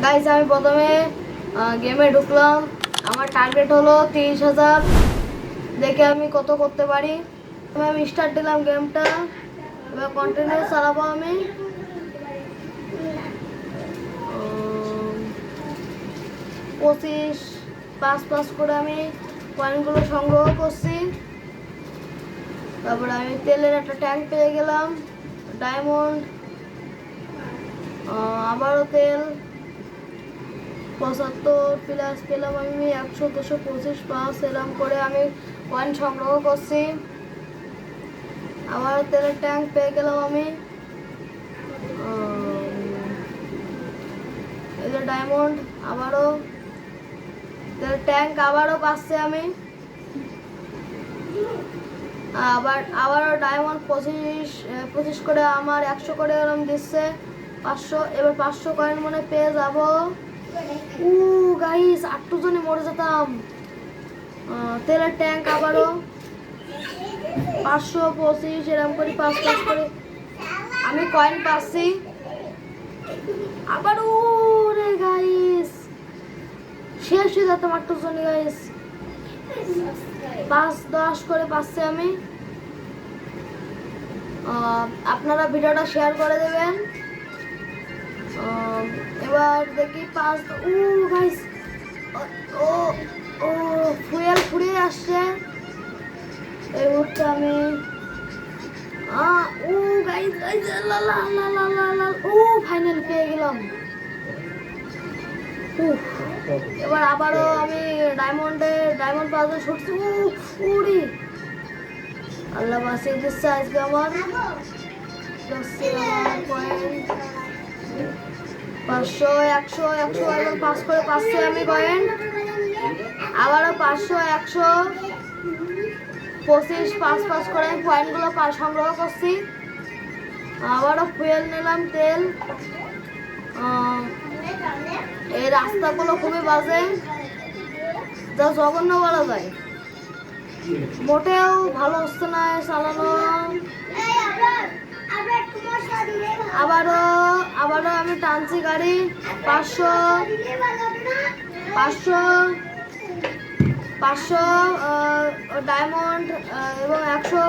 Guys আমি প্রথমে গেমে ঢুকলাম। আমার টার্গেট হলো 30,000। দেখে আমি কত করতে পারি। আমি স্টার্ট দিলাম গেমটা, এবার কন্টিনিউ চালাবো। আমি 25 5 করে আমি পয়েন্টগুলো সংগ্রহ করছি। তারপরে আমি তেলের একটা ট্যাঙ্ক পেয়ে গেলাম, ডায়মন্ড, আবারও তেল 75 প্লাস পেলাম। আমি 100 225 5 এরকম করে আমি পয়েন্ট সংগ্রহ করছি। আবার তেলের ট্যাঙ্ক পেয়ে গেলাম আমি, এই যে ডায়মন্ড, আবারও তেলের ট্যাঙ্ক আবারও পাচ্ছি আমি। আবারও ডায়মন্ড 25 করে আমার 100 করে এরকম দিচ্ছে। 500, এবার 500 কয়েন মনে পেয়ে যাব। গাইস 8 জনে মরে যেতাম। তেলের ট্যাঙ্ক আবারও 525 এরকম করে 5 করে আমি কয়েন পাচ্ছি। আবারও রে গাইস শেষ হয়ে যেতাম 8 জনে। গাইস 5-10 করে পাচ্ছি আমি। আপনারা ভিডিওটা শেয়ার করে দেবেন। এবার দেখি 5 গাইস ফুয়েল ফুরিয়ে আসছে এই মুহূর্তে। আমি গাইস ফাইনাল পেয়ে গেলাম। এবার আবারও আমি ডায়মন্ড পাওয়া ছুটছি। উড়ি আল্লাহ বাঁচিয়ে দিচ্ছে আজকে আমার। 500 100 এবং 5 করে পাচ্ছি আমি কয়েন। আবারও 500 100 25 5 করে আমি পয়েন্টগুলো সংগ্রহ করছি। আবারও ফুয়েল নিলাম, তেল। এই রাস্তাগুলো খুবই বাজে, যা জঘন্য বলা যায়। মোটেও ভালো হচ্ছে না চালানো। আবারও আমি টানছি গাড়ি। 500 ডায়মন্ড এবং 100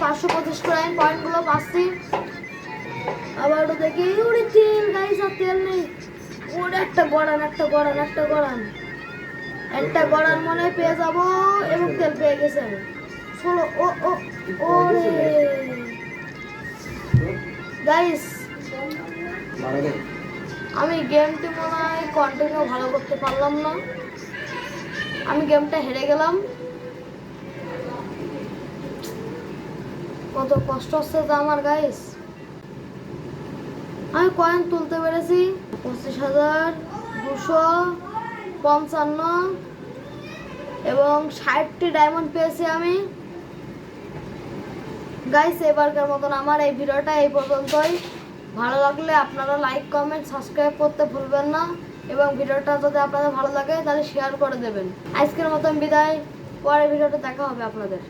525 করে আমি পয়েন্টগুলো পাচ্ছি। আবারও দেখি উড়ি তেল। গাইস আর তেল নেই। ওর একটা গড়ান মনে পেয়ে যাব এবং তেল পেয়ে গেছে আমি। চলো ওরে গাইস আমি গেমটি মনে হয় কন্টিনিউ ভালো করতে পারলাম না। আমি গেমটা হেরে গেলাম। কত কষ্ট হচ্ছে তো আমার। গাইস আমি কয়েন তুলতে পেরেছি 25,255 এবং 60টি ডায়মন্ড পেয়েছি আমি। গাইস এবারকার মতন আমার এই ভিডিওটা এই পর্যন্তই। ভালো লাগলে আপনারা লাইক কমেন্ট সাবস্ক্রাইব করতে ভুলবেন না এবং ভিডিওটা যদি আপনাদের ভালো লাগে তাহলে শেয়ার করে দেবেন। আজকের মতন বিদায়, পরের ভিডিওটা দেখা হবে আপনাদের।